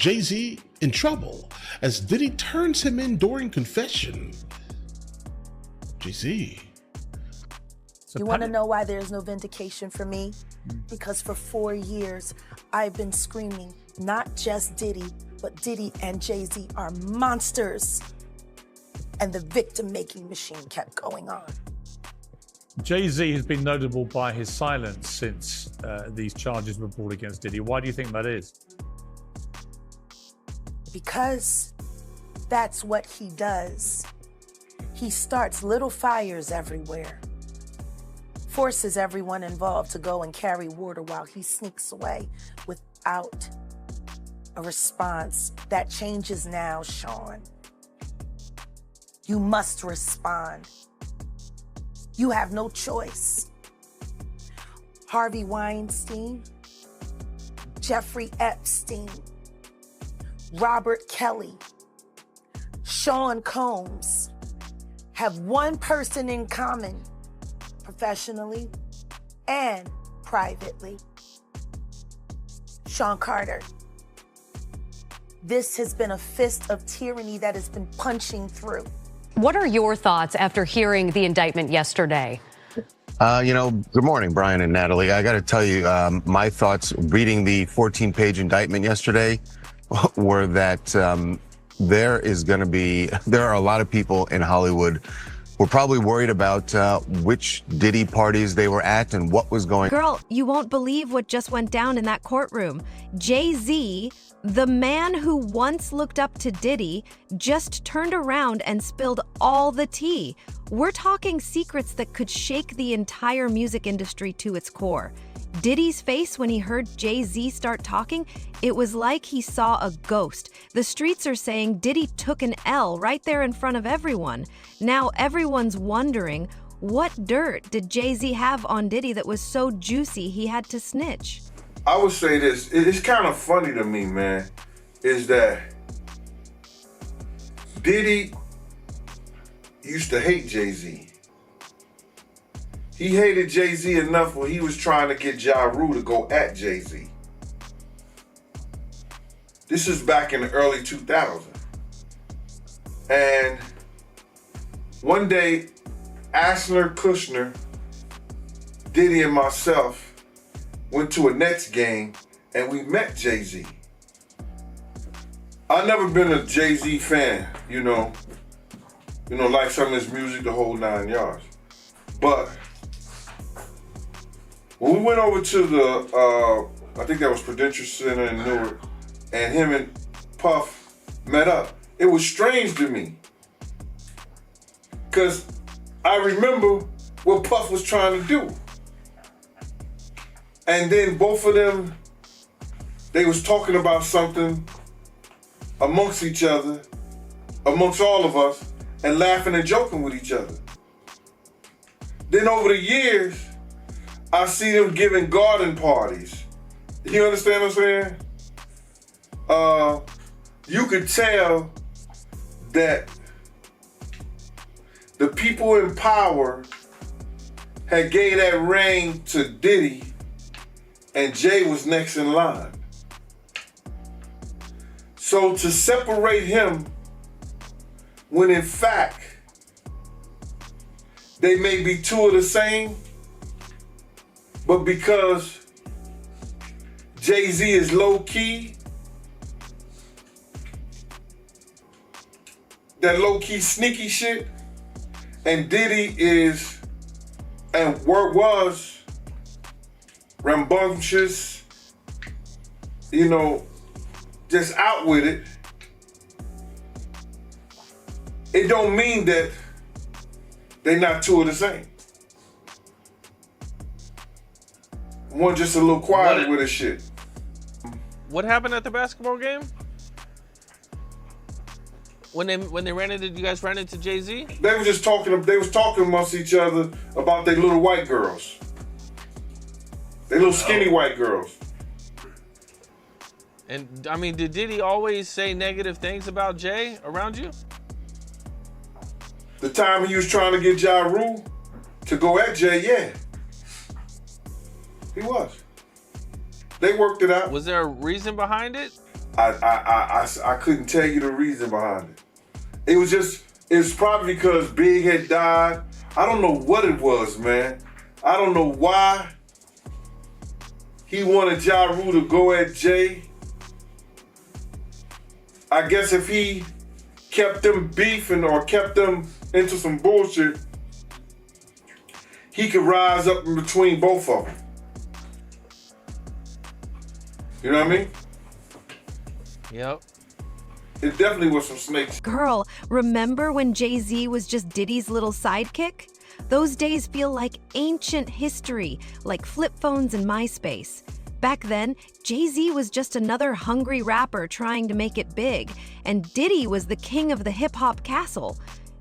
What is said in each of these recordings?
Jay-Z in trouble as Diddy turns him in during confession. Jay-Z. You want to know why there's no vindication for me? Because for 4 years, I've been screaming, not just Diddy, but Diddy and Jay-Z are monsters. And the victim-making machine kept going on. Jay-Z has been notable by his silence since these charges were brought against Diddy. Why do you think that is? Because that's what he does. He starts little fires everywhere, forces everyone involved to go and carry water while he sneaks away without a response. That changes now, Sean. You must respond. You have no choice. Harvey Weinstein, Jeffrey Epstein, Robert Kelly, Sean Combs have one person in common, professionally and privately. Sean Carter. This has been a fist of tyranny that has been punching through. What are your thoughts after hearing the indictment yesterday? Good morning, Brian and Natalie. I got to tell you, my thoughts reading the 14-page indictment yesterday were that there are a lot of people in Hollywood who are probably worried about which Diddy parties they were at and what was going on. Girl, you won't believe what just went down in that courtroom. Jay-Z, the man who once looked up to Diddy, just turned around and spilled all the tea. We're talking secrets that could shake the entire music industry to its core. Diddy's face when he heard Jay-Z start talking, it was like he saw a ghost. The streets are saying Diddy took an L right there in front of everyone. Now everyone's wondering, what dirt did Jay-Z have on Diddy that was so juicy he had to snitch? I would say this, it's kind of funny to me, man, is that Diddy used to hate Jay-Z. He hated Jay-Z enough when he was trying to get Ja Rule to go at Jay-Z. This is back in the early 2000s. And one day, Asner, Kushner, Diddy and myself went to a Nets game and we met Jay-Z. I've never been a Jay-Z fan, like some of his music, the whole 9 yards. But when we went over to the, I think that was Prudential Center in Newark, and him and Puff met up, it was strange to me. Because I remember what Puff was trying to do. And then both of them, they was talking about something amongst each other, amongst all of us, and laughing and joking with each other. Then over the years, I see them giving garden parties. You understand what I'm saying? You could tell that the people in power had gave that reign to Diddy, and Jay was next in line. So to separate him, when in fact, they may be two of the same, but because Jay-Z is low-key, that low-key sneaky shit, and Diddy is, and was, rambunctious, just out with it, it don't mean that they not two of the same. One just a little quiet with his shit. What happened at the basketball game? When they ran into, you guys ran into Jay-Z? They was just talking. They was talking amongst each other about their little white girls. They little skinny white girls. And I mean, did Diddy always say negative things about Jay around you? The time he was trying to get Ja Rule to go at Jay, yeah. He was. They worked it out. Was there a reason behind it? I couldn't tell you the reason behind it. It's probably because Big had died. I don't know what it was, man. I don't know why he wanted Ja Rule to go at Jay. I guess if he kept them beefing or kept them into some bullshit, he could rise up in between both of them. You know what I mean? Yep. It definitely was some snakes. Girl, remember when Jay-Z was just Diddy's little sidekick? Those days feel like ancient history, like flip phones and MySpace. Back then, Jay-Z was just another hungry rapper trying to make it big, and Diddy was the king of the hip-hop castle.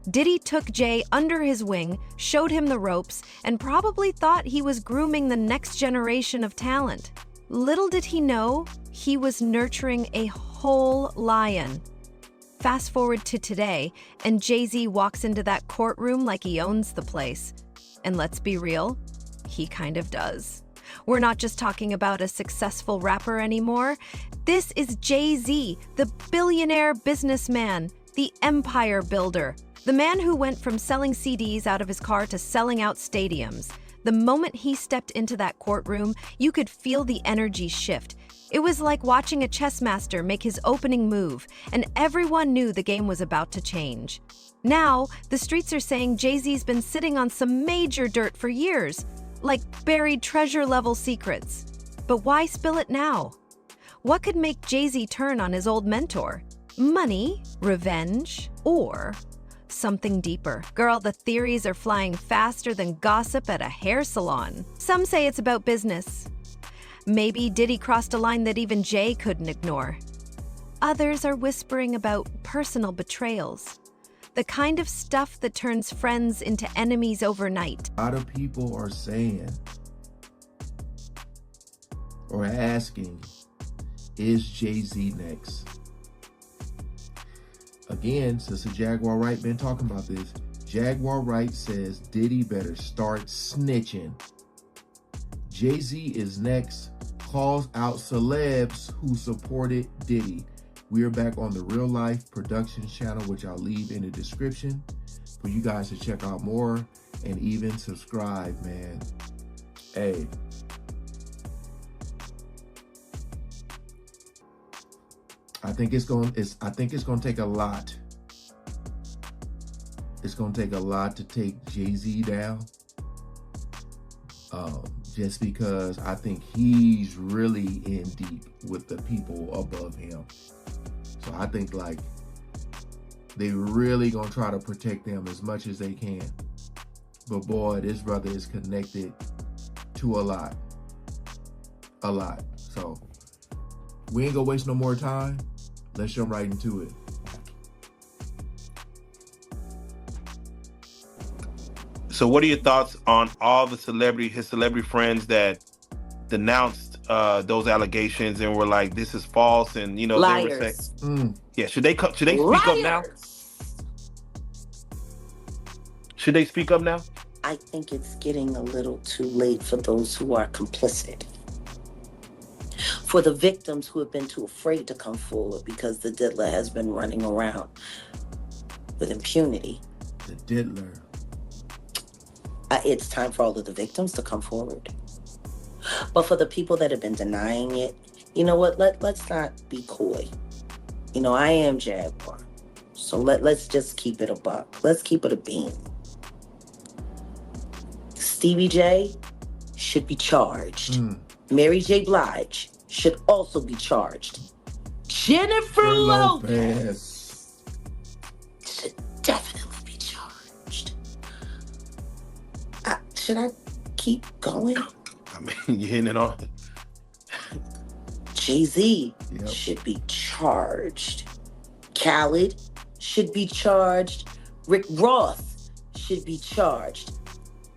Diddy took Jay under his wing, showed him the ropes, and probably thought he was grooming the next generation of talent. Little did he know, he was nurturing a whole lion. Fast forward to today, and Jay-Z walks into that courtroom like he owns the place. And let's be real, he kind of does. We're not just talking about a successful rapper anymore. This is Jay-Z, the billionaire businessman, the empire builder, the man who went from selling CDs out of his car to selling out stadiums. The moment he stepped into that courtroom, you could feel the energy shift. It was like watching a chess master make his opening move, and everyone knew the game was about to change. Now, the streets are saying Jay-Z's been sitting on some major dirt for years, like buried treasure-level secrets. But why spill it now? What could make Jay-Z turn on his old mentor? Money, revenge, or something deeper? Girl, the theories are flying faster than gossip at a hair salon. Some say it's about business. Maybe Diddy crossed a line that even Jay couldn't ignore. Others are whispering about personal betrayals, the kind of stuff that turns friends into enemies overnight. A lot of people are saying or asking, is Jay-Z next? Again, Sister Jaguar Wright been talking about this. Jaguar Wright says Diddy better start snitching. Jay-Z is next, calls out celebs who supported Diddy. We are back on the Real Life Productions channel, which I'll leave in the description for you guys to check out more and even subscribe, man. Hey. I think it's gonna take a lot. It's gonna take a lot to take Jay-Z down. Just because I think he's really in deep with the people above him. So I think like they really gonna try to protect them as much as they can. But boy, this brother is connected to a lot. A lot. So we ain't gonna waste no more time. Let's jump right into it. So what are your thoughts on all the his celebrity friends that denounced those allegations and were like, this is false, and you know, liars. They were saying, yeah, should they speak up now? Should they speak up now? I think it's getting a little too late for those who are complicit. For the victims who have been too afraid to come forward because the diddler has been running around with impunity. The diddler. It's time for all of the victims to come forward. But for the people that have been denying it, you know what? Let's not be coy. You know, I am Jaguar. So let's just keep it a buck. Let's keep it a bean. Stevie J should be charged. Mary J. Blige should also be charged. Jennifer Lopez should definitely be charged. Should I keep going? I mean, you're hitting it on. Jay-Z should be charged. Khaled should be charged. Rick Ross should be charged.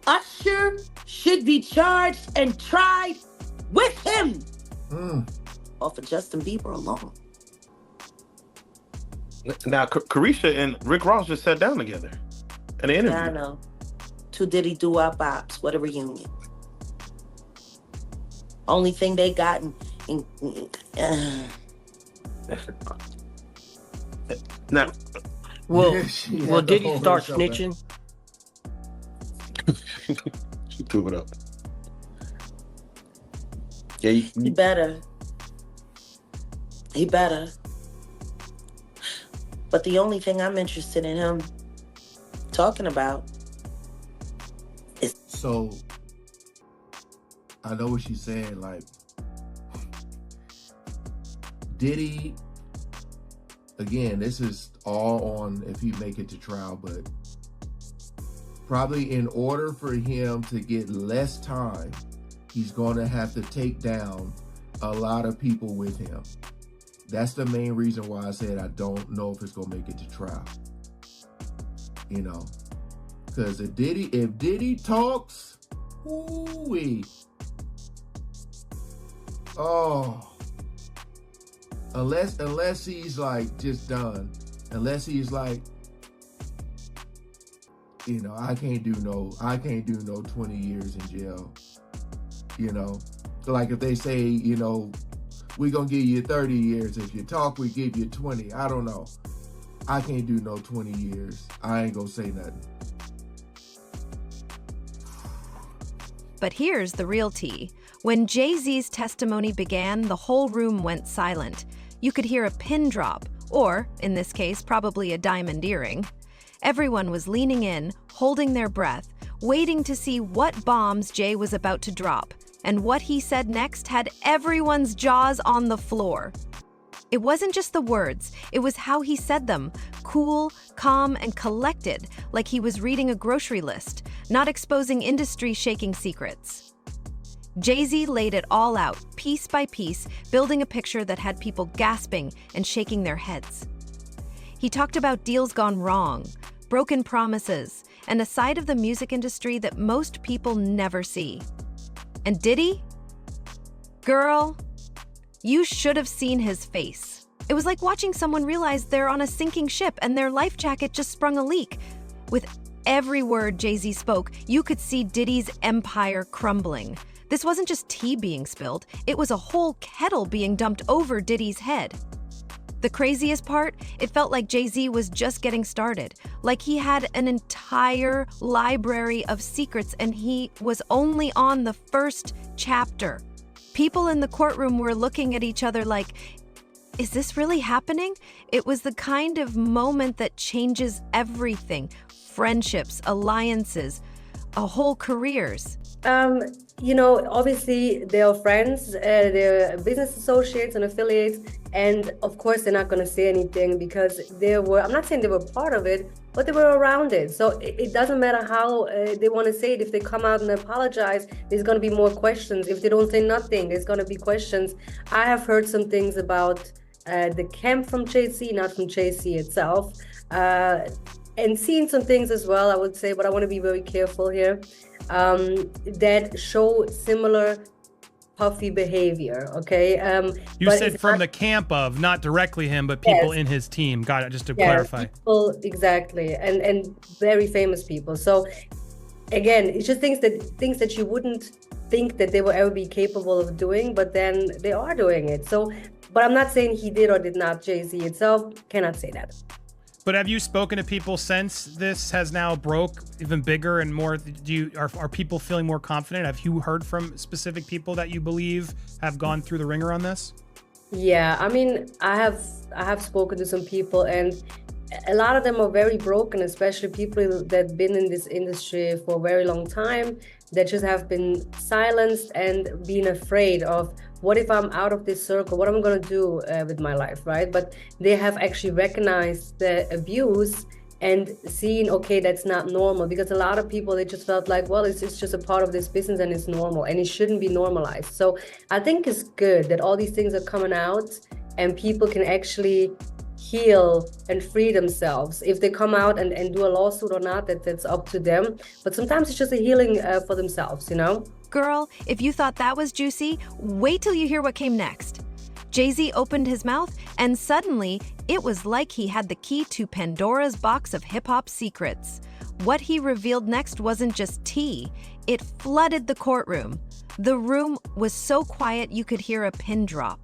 Usher should be charged and tried with him. Off of Justin Bieber alone. Now, Carisha and Rick Ross just sat down together in an interview. I know. Two Diddy doo-wop bops. What a reunion. Only thing they got Now, Will Yeah, Will Diddy hold start herself back. snitching? she threw it up. Yeah, He better. He better. But the only thing I'm interested in him talking about is. So, I know what she's saying. Like, Diddy, again, this is all on if he make it to trial, but probably in order for him to get less time, he's going to have to take down a lot of people with him. That's the main reason why I said I don't know if it's going to make it to trial. You know, because if Diddy talks, ooh-wee. Oh, unless he's like just done, unless he's like, you know, I can't do no 20 years in jail. You know, like if they say, you know, we're gonna give you 30 years. If you talk, we give you 20. I don't know. I can't do no 20 years. I ain't gonna say nothing. But here's the real tea. When Jay-Z's testimony began, the whole room went silent. You could hear a pin drop, or, in this case, probably a diamond earring. Everyone was leaning in, holding their breath, waiting to see what bombs Jay was about to drop. And what he said next had everyone's jaws on the floor. It wasn't just the words, it was how he said them. Cool, calm, and collected, like he was reading a grocery list, not exposing industry-shaking secrets. Jay-Z laid it all out, piece by piece, building a picture that had people gasping and shaking their heads. He talked about deals gone wrong, broken promises, and a side of the music industry that most people never see. And Diddy? Girl, you should have seen his face. It was like watching someone realize they're on a sinking ship and their life jacket just sprung a leak. With every word Jay-Z spoke, you could see Diddy's empire crumbling. This wasn't just tea being spilled, it was a whole kettle being dumped over Diddy's head. The craziest part, it felt like Jay-Z was just getting started, like he had an entire library of secrets and he was only on the first chapter. People in the courtroom were looking at each other like, is this really happening? It was the kind of moment that changes everything. Friendships, alliances, whole careers. You know, obviously they are friends, they're business associates and affiliates, and of course they're not going to say anything because I'm not saying they were part of it, but they were around it. So it doesn't matter how they want to say it. If they come out and apologize, there's going to be more questions. If they don't say nothing, there's going to be questions. I have heard some things about the camp from Jay-Z, not from Jay-Z itself, and seen some things as well, I would say, but I want to be very careful here. That show similar puffy behavior, okay? You said from the camp of, not directly him, but people in his team. Got it, just to clarify. People, exactly, and very famous people. So again, it's just things that you wouldn't think that they will ever be capable of doing, but then they are doing it. So, but I'm not saying he did or did not. Jay-Z itself cannot say that. But have you spoken to people since this has now broke even bigger and more? Are people feeling more confident? Have you heard from specific people that you believe have gone through the ringer on this? Yeah, I mean, I have spoken to some people, and a lot of them are very broken, especially people that been in this industry for a very long time, that just have been silenced and been afraid of, what if I'm out of this circle? What am I going to do with my life, right? But they have actually recognized the abuse and seen, okay, that's not normal. Because a lot of people, they just felt like, well, it's just a part of this business and it's normal and it shouldn't be normalized. So I think it's good that all these things are coming out and people can actually heal and free themselves. If they come out and do a lawsuit or not, that's up to them. But sometimes it's just a healing for themselves, you know? Girl, if you thought that was juicy, wait till you hear what came next. Jay-Z opened his mouth, and suddenly, it was like he had the key to Pandora's box of hip-hop secrets. What he revealed next wasn't just tea. It flooded the courtroom. The room was so quiet you could hear a pin drop.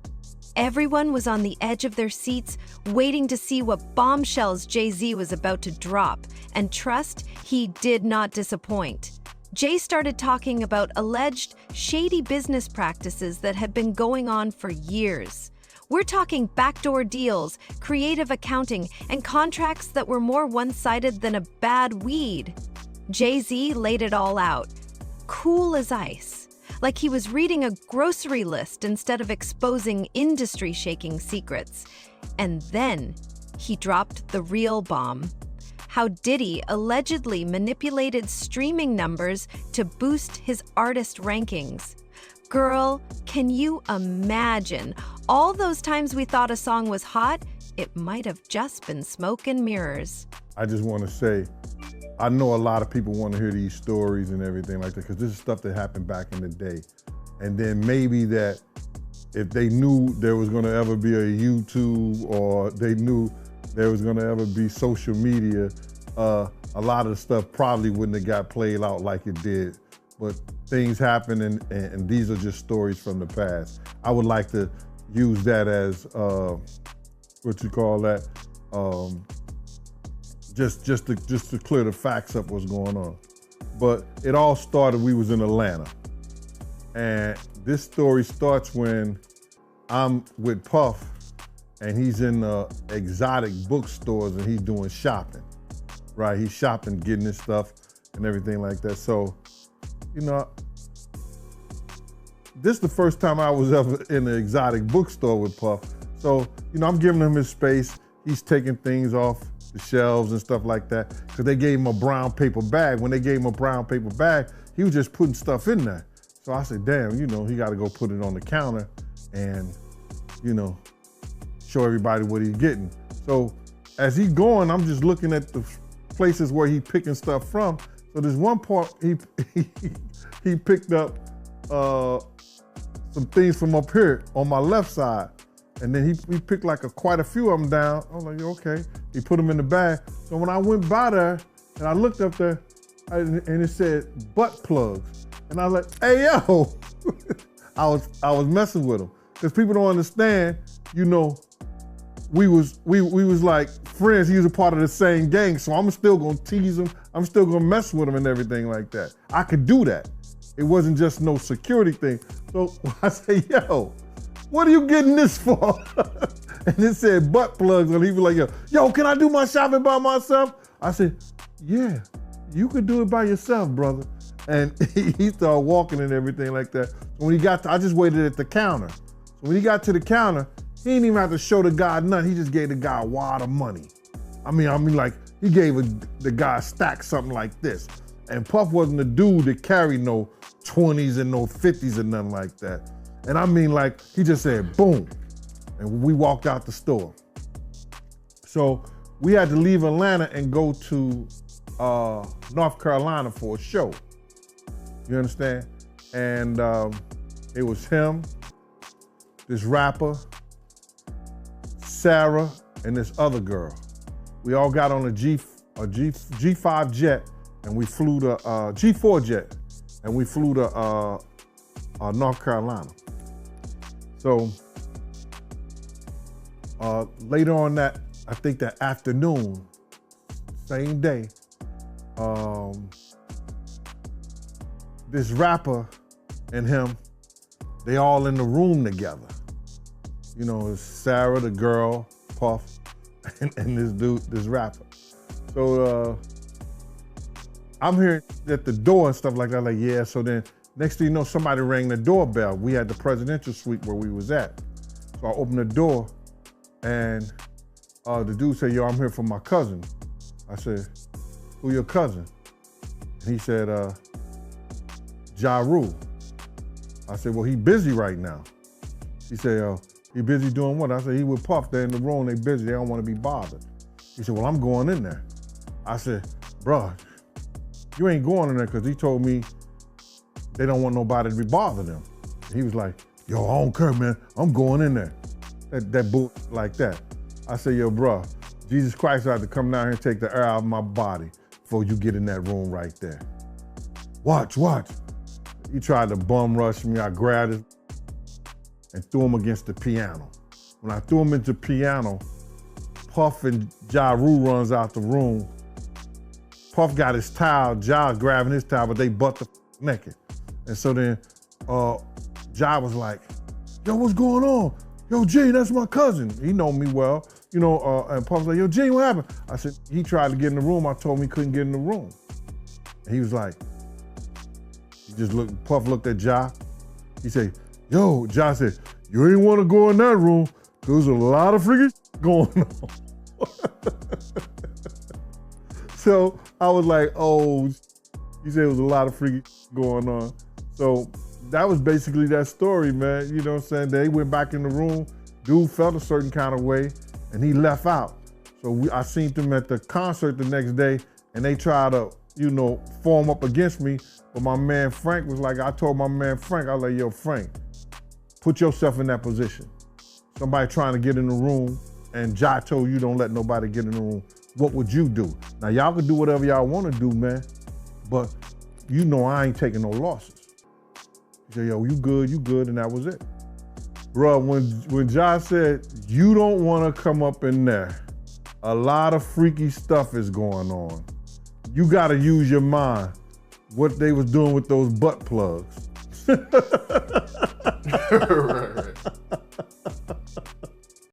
Everyone was on the edge of their seats, waiting to see what bombshells Jay-Z was about to drop. And trust, he did not disappoint. Jay started talking about alleged shady business practices that had been going on for years. We're talking backdoor deals, creative accounting, and contracts that were more one-sided than a bad weed. Jay-Z laid it all out, cool as ice, like he was reading a grocery list instead of exposing industry-shaking secrets. And then he dropped the real bomb. How Diddy allegedly manipulated streaming numbers to boost his artist rankings. Girl, can you imagine? All those times we thought a song was hot, it might have just been smoke and mirrors. I just want to say, I know a lot of people want to hear these stories and everything like that, because this is stuff that happened back in the day. And then maybe that if they knew there was going to ever be a YouTube, or they knew there was going to ever be social media, a lot of the stuff probably wouldn't have got played out like it did. But things happen, and these are just stories from the past. I would like to use that as, what you call that, just to clear the facts up what's going on. But it all started, we was in Atlanta. And this story starts when I'm with Puff, and he's in exotic bookstores, and he's doing shopping, right? He's shopping, getting his stuff and everything like that. So, you know, this is the first time I was ever in an exotic bookstore with Puff. So, you know, I'm giving him his space. He's taking things off the shelves and stuff like that, because they gave him a brown paper bag. When they gave him a brown paper bag, he was just putting stuff in there. So I said, damn, you know, he got to go put it on the counter and, you know, show everybody what he's getting. So as he's going, I'm just looking at the places where he's picking stuff from. So there's one part he picked up some things from up here on my left side. And then he picked like quite a few of them down. I was like, okay. He put them in the bag. So when I went by there and I looked up there, and it said butt plugs. And I was like, hey, yo. I was messing with him. Because people don't understand, you know, we was like friends. He was a part of the same gang. So I'm still gonna tease him. I'm still gonna mess with him and everything like that. I could do that. It wasn't just no security thing. So I say, yo, what are you getting this for? And it said butt plugs, and he was like, yo, can I do my shopping by myself? I said, yeah, you could do it by yourself, brother. And he started walking and everything like that. So when he got to, I just waited at the counter. So when he got to the counter, he didn't even have to show the guy nothing. He just gave the guy a wad of money. I mean, like, he gave the guy a stack, something like this. And Puff wasn't the dude that carried no 20s and no 50s and nothing like that. And I mean, like, he just said, boom. And we walked out the store. So we had to leave Atlanta and go to North Carolina for a show. You understand? And it was him, this rapper, Sarah, and this other girl. We all got on a G5 jet, and we flew to G4 jet, and we flew to North Carolina. So later on that, I think that afternoon, same day, this rapper and him, they all in the room together. You know, it's Sarah, the girl, Puff, and this dude, this rapper. So I'm here at the door and stuff like that, like, yeah. So then next thing you know, somebody rang the doorbell. We had the presidential suite where we was at. So I opened the door, and the dude said, yo, I'm here for my cousin. I said, who your cousin? And he said, Ja Rule. I said, well, he busy right now. He said, he busy doing what? I said, he with Puff, they're in the room, they busy, they don't want to be bothered. He said, well, I'm going in there. I said, bruh, you ain't going in there, because he told me they don't want nobody to be bothering them. He was like, yo, I don't care, man, I'm going in there. That boot like that. I said, yo, bruh, Jesus Christ had to come down here and take the air out of my body before you get in that room right there. Watch. He tried to bum rush me. I grabbed him and threw him against the piano. When I threw him into piano, Puff and Ja Rule runs out the room. Puff got his towel, Ja grabbing his towel, but they butt the naked. And so then Ja was like, yo, what's going on? Yo, G, that's my cousin. He know me well. You know, and Puff's like, yo, G, what happened? I said, he tried to get in the room. I told him he couldn't get in the room. And he was like, Puff looked at Ja. He said, yo, Ja said, you ain't want to go in that room. There's a lot of freaking going on. So I was like, oh, he said it was a lot of freaking going on. So that was basically that story, man. You know what I'm saying? They went back in the room. Dude felt a certain kind of way, and he left out. So I seen them at the concert the next day, and they tried to, you know, form up against me. But my man Frank was like, I told my man Frank, I was like, yo, Frank, put yourself in that position. Somebody trying to get in the room, and Ja told you don't let nobody get in the room. What would you do? Now, y'all can do whatever y'all want to do, man, but you know I ain't taking no losses. He said, yo, you good, and that was it. Bruh, when Ja said, you don't want to come up in there, a lot of freaky stuff is going on. You got to use your mind. What they was doing with those butt plugs. Right.